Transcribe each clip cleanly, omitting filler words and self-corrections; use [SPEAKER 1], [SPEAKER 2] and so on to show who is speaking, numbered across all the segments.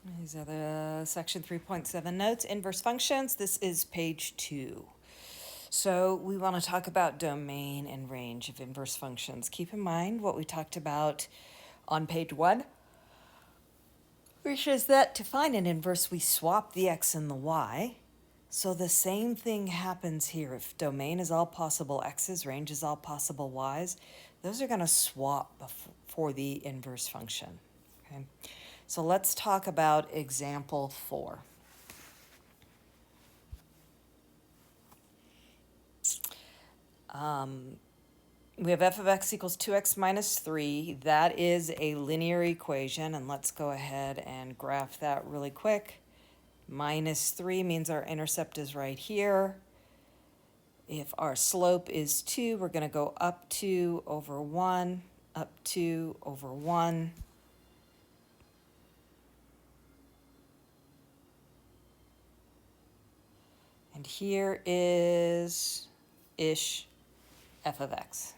[SPEAKER 1] These are the section 3.7 notes, inverse functions. This is page 2. So we want to talk about domain and range of inverse functions. Keep in mind what we talked about on page 1, which is that to find an inverse, we swap the x and the y. So the same thing happens here. If domain is all possible x's, range is all possible y's, those are going to swap for the inverse function. Okay. So let's talk about example 4. We have f of x equals 2x minus 3. That is a linear equation, and let's go ahead and graph that really quick. Minus 3 means our intercept is right here. If our slope is 2, we're going to go up 2 over 1, up 2 over 1. And here is ish f of x.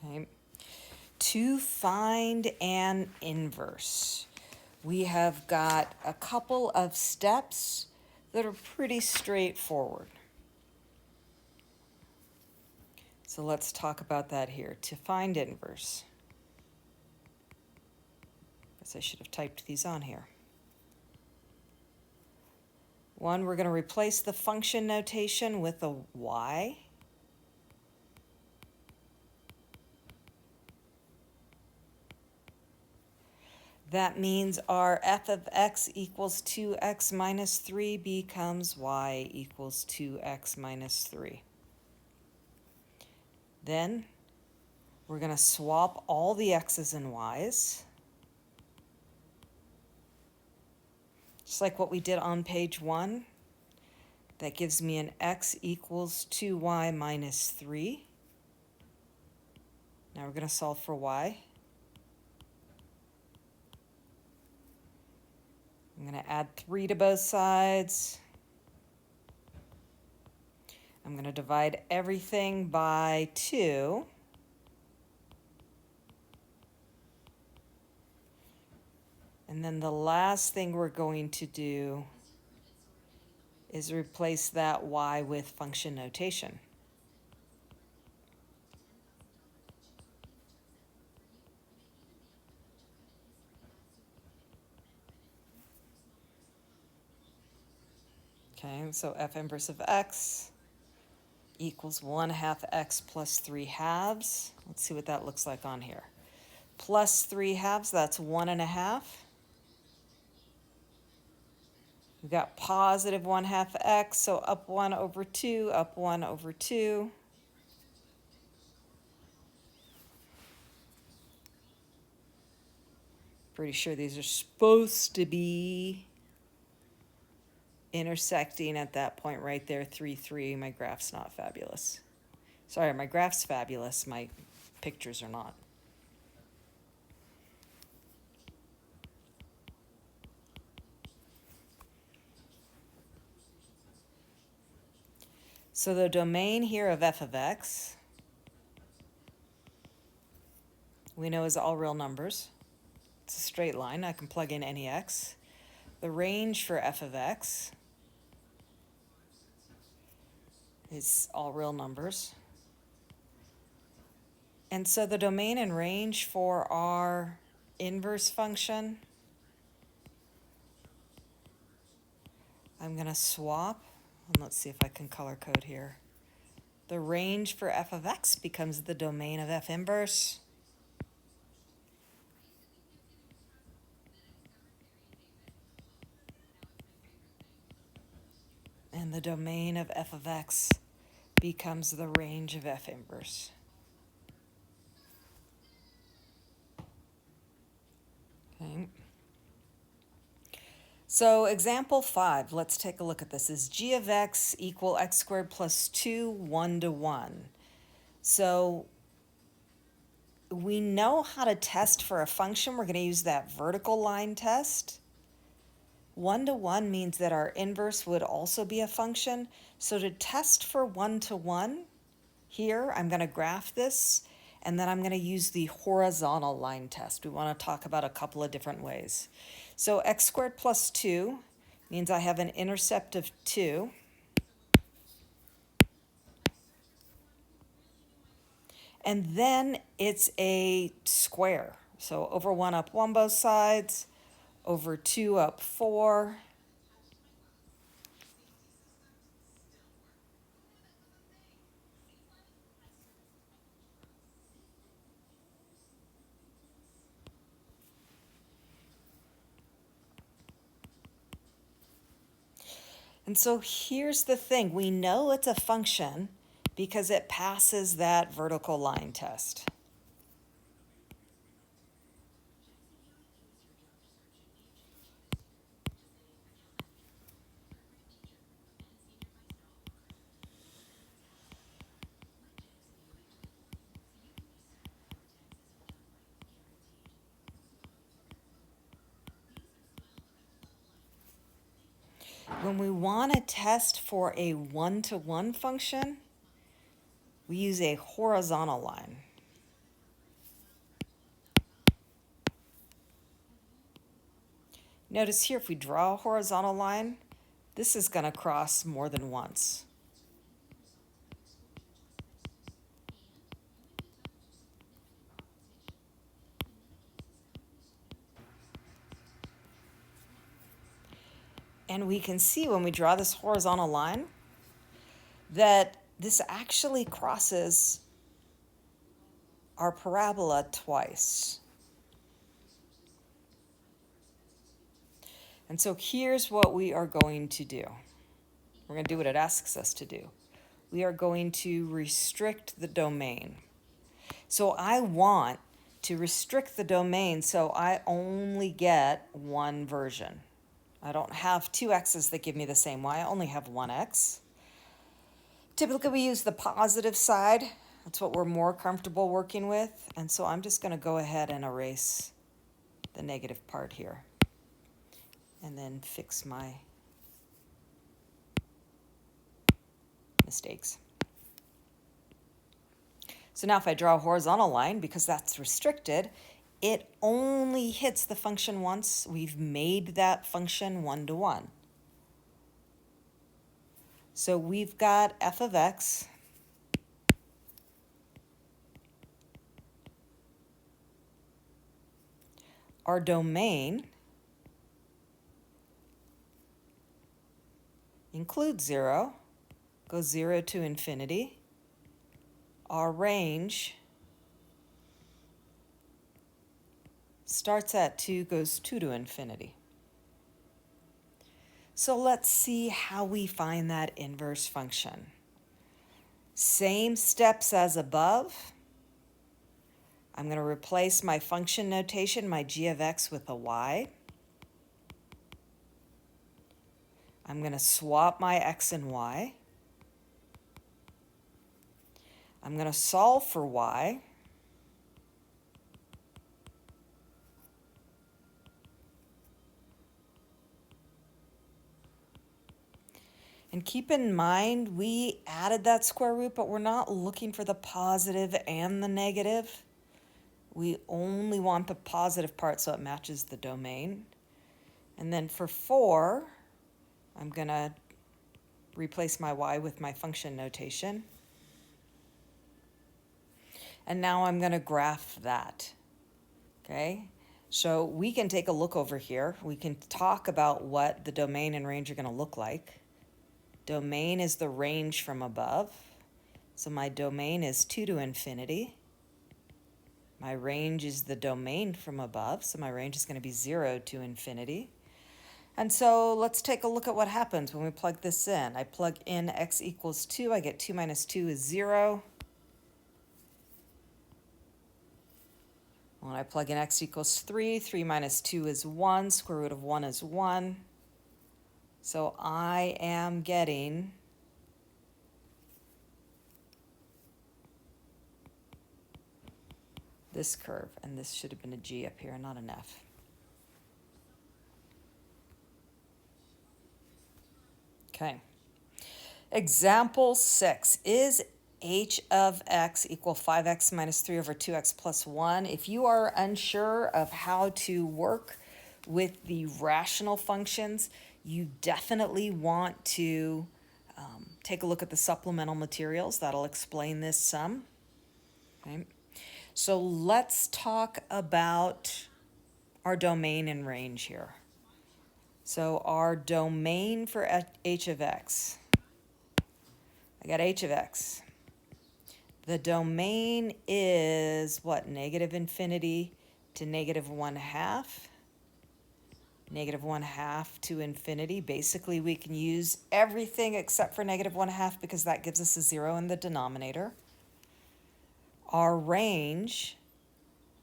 [SPEAKER 1] Okay. To find an inverse, we have got a couple of steps that are pretty straightforward. So let's talk about that here. To find inverse. Guess I should have typed these on here. 1, we're going to replace the function notation with a y. That means our f of x equals 2x minus 3 becomes y equals 2x minus 3. Then we're going to swap all the x's and y's, just like what we did on page 1. That gives me an x equals 2y minus 3. Now we're going to solve for y. I'm going to add 3 to both sides. I'm going to divide everything by 2. And then the last thing we're going to do is replace that y with function notation. Okay, so f inverse of x equals 1/2 x plus 3/2. Let's see what that looks like on here. Plus 3/2, that's 1.5. We've got positive 1/2 x, so up 1 over 2, up 1 over 2. Pretty sure these are supposed to be intersecting at that point right there, 3, 3. My graph's not fabulous. Sorry, my graph's fabulous. My pictures are not. So the domain here of f of x, we know is all real numbers. It's a straight line. I can plug in any x. The range for f of x is all real numbers. And so the domain and range for our inverse function, I'm going to swap. And let's see if I can color code here. The range for f of x becomes the domain of f inverse. And the domain of f of x becomes the range of f inverse. Okay. So example 5, let's take a look at this, is g of x equal x squared plus 2, 1 to 1. So we know how to test for a function. We're going to use that vertical line test. 1 to 1 means that our inverse would also be a function. So to test for 1 to 1, here I'm going to graph this, And then I'm going to use the horizontal line test. We want to talk about a couple of different ways. So x squared plus 2 means I have an intercept of 2. And then it's a square. So over 1 up 1 both sides, over 2 up 4. And so here's the thing. We know it's a function because it passes that vertical line test. When we want to test for a one-to-one function, we use a horizontal line. Notice here, if we draw a horizontal line, this is going to cross more than once. And we can see when we draw this horizontal line that this actually crosses our parabola twice. And so here's what we are going to do. We're going to do what it asks us to do. We are going to restrict the domain. So I want to restrict the domain so I only get one version. I don't have two x's that give me the same y, I only have one x. Typically we use the positive side. That's what we're more comfortable working with. And so I'm just going to go ahead and erase the negative part here and then fix my mistakes. So now if I draw a horizontal line, because that's restricted, it only hits the function once. We've made that function one-to-one. So we've got f of x our domain includes 0, goes 0 to infinity. Our range starts at 2, goes 2 to infinity. So let's see how we find that inverse function. Same steps as above. I'm going to replace my function notation, my g of x, with a y. I'm going to swap my x and y. I'm going to solve for y. And keep in mind, we added that square root, but we're not looking for the positive and the negative. We only want the positive part so it matches the domain. And then for 4, I'm going to replace my y with my function notation. And now I'm going to graph that. Okay? So we can take a look over here. We can talk about what the domain and range are going to look like. Domain is the range from above. So my domain is 2 to infinity. My range is the domain from above. So my range is going to be 0 to infinity. And so let's take a look at what happens when we plug this in. I plug in x equals 2. I get 2 minus 2 is 0. When I plug in x equals 3, 3 minus 2 is 1. Square root of 1 is 1. So I am getting this curve, and this should have been a G up here, not an F. Okay. Example 6. Is h of x equal 5x minus 3 over 2x plus 1. If you are unsure of how to work with the rational functions, you definitely want to take a look at the supplemental materials. That'll explain this some. Okay. So let's talk about our domain and range here. So our domain for h of x, I got h of x. The domain is what? Negative infinity to negative 1/2. Negative 1/2 to infinity. Basically, we can use everything except for negative 1/2 because that gives us a 0 in the denominator. Our range,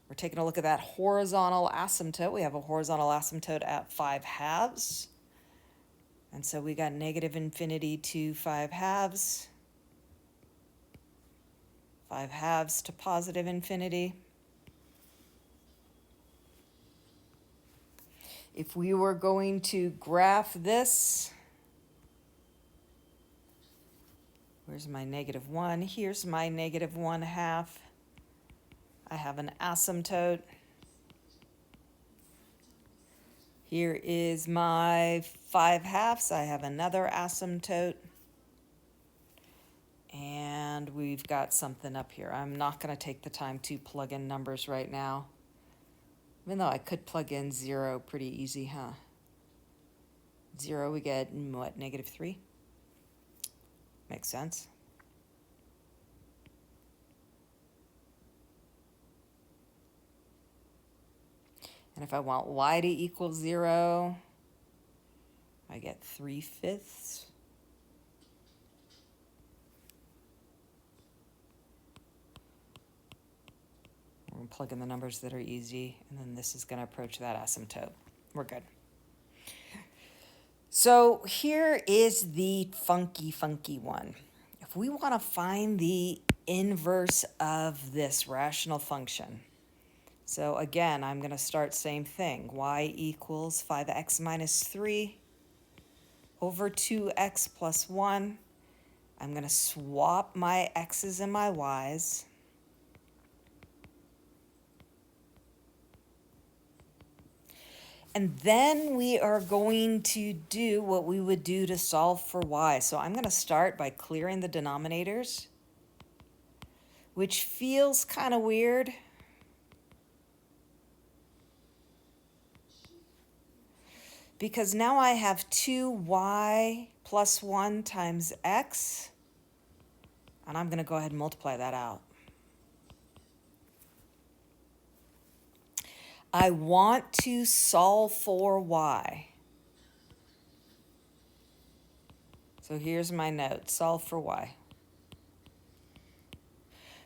[SPEAKER 1] we're taking a look at that horizontal asymptote. We have a horizontal asymptote at 5/2. And so we got negative infinity to 5/2. 5/2 to positive infinity. If we were going to graph this, where's my negative 1? Here's my negative 1/2. I have an asymptote. Here is my 5/2. I have another asymptote. And we've got something up here. I'm not going to take the time to plug in numbers right now. Even though I could plug in 0 pretty easy, huh? 0, we get, what, negative 3? Makes sense. And if I want y to equal 0, I get 3/5. We're going to plug in the numbers that are easy, and then this is going to approach that asymptote. We're good. So here is the funky one. If we want to find the inverse of this rational function, so again, I'm going to start same thing. Y equals 5x minus 3 over 2x plus 1. I'm going to swap my x's and my y's. And then we are going to do what we would do to solve for y. So I'm going to start by clearing the denominators, which feels kind of weird. Because now I have 2y plus 1 times x, and I'm going to go ahead and multiply that out. I want to solve for y. So here's my note, solve for y.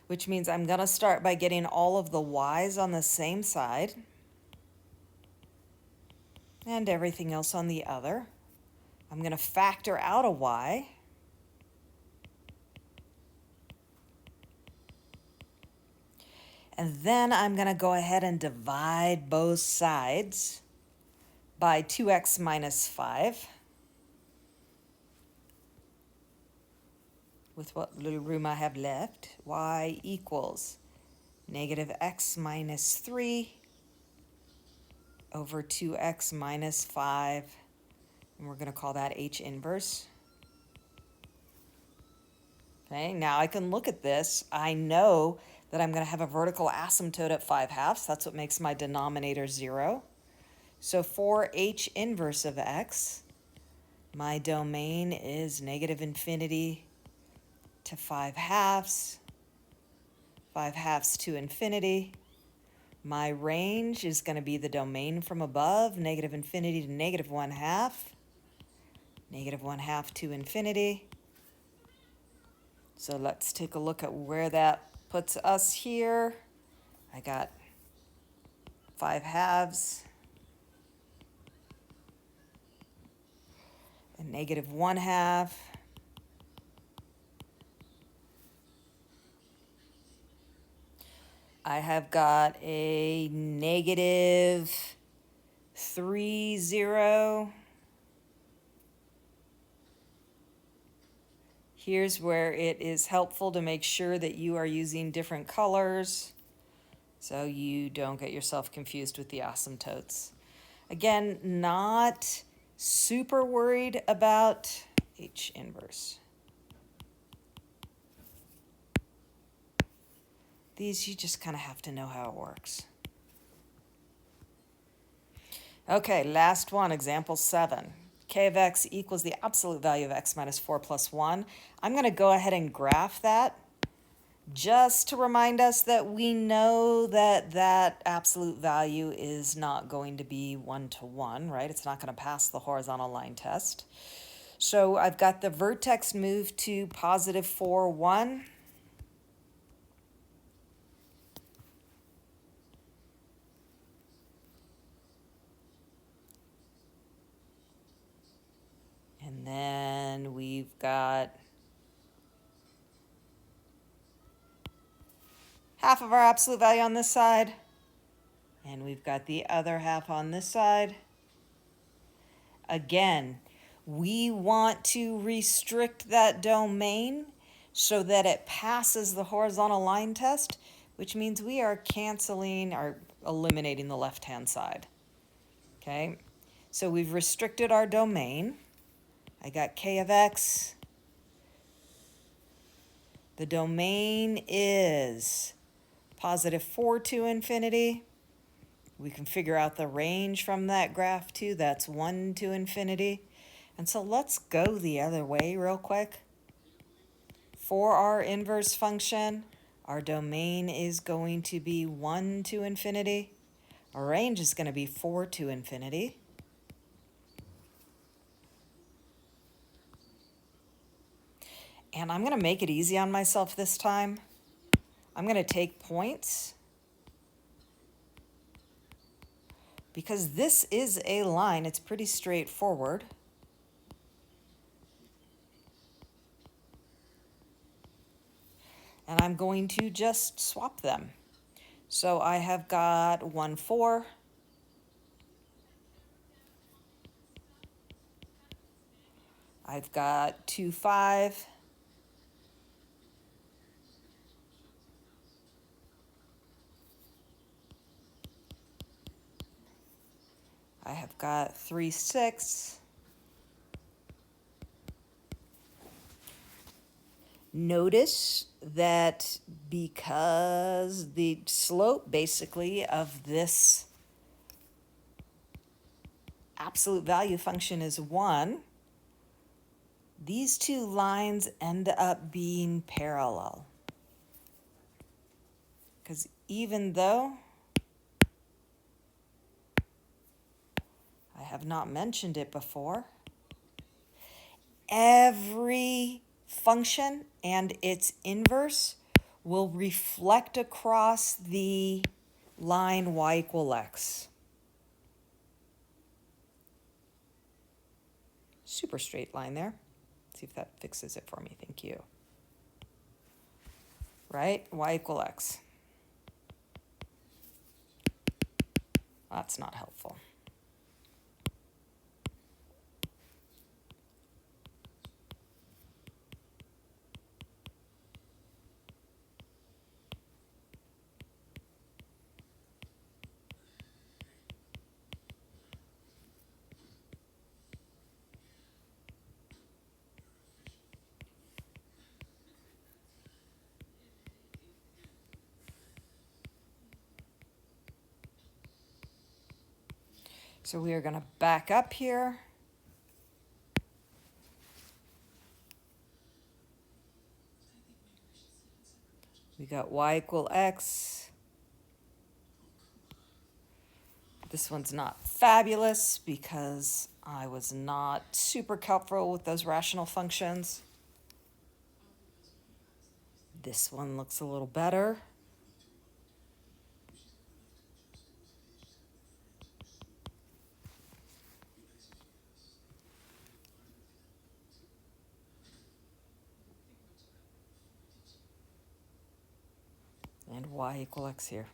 [SPEAKER 1] Which means I'm going to start by getting all of the y's on the same side and everything else on the other. I'm going to factor out a y. And then I'm going to go ahead and divide both sides by 2x minus 5. With what little room I have left, y equals negative x minus 3 over 2x minus 5. And we're going to call that h inverse. Okay, now I can look at this. I know that I'm going to have a vertical asymptote at 5/2. That's what makes my denominator 0. So for h inverse of x, my domain is negative infinity to 5/2, 5/2 to infinity. My range is going to be the domain from above, negative infinity to negative 1/2, negative 1/2 to infinity. So let's take a look at where that puts us here. I got 5/2 and negative 1/2. I have got a negative 3, 0. Here's where it is helpful to make sure that you are using different colors so you don't get yourself confused with the asymptotes. Again, not super worried about H inverse. These, you just kind of have to know how it works. Okay, last one, example 7. K of x equals the absolute value of x minus 4 plus 1. I'm going to go ahead and graph that just to remind us that we know that that absolute value is not going to be 1-to-1, right? It's not going to pass the horizontal line test. So I've got the vertex moved to positive 4, 1. And then we've got half of our absolute value on this side. And we've got the other half on this side. Again, we want to restrict that domain so that it passes the horizontal line test, which means we are canceling or eliminating the left-hand side. Okay, so we've restricted our domain. I got K of x. The domain is positive 4 to infinity. We can figure out the range from that graph too. That's 1 to infinity. And so let's go the other way real quick. For our inverse function, our domain is going to be 1 to infinity. Our range is going to be 4 to infinity. And I'm going to make it easy on myself this time. I'm going to take points, because this is a line. It's pretty straightforward. And I'm going to just swap them. So I have got 1, 4. I've got 2, 5. I have got 3, 6. Notice that because the slope basically of this absolute value function is 1, these two lines end up being parallel. Because even though I have not mentioned it before, every function and its inverse will reflect across the line y equal x. Super straight line there. See if that fixes it for me. Thank you. Right? Y equal x. That's not helpful. So we are going to back up here. We got y equal x. This one's not fabulous because I was not super comfortable with those rational functions. This one looks a little better. And y equal x here.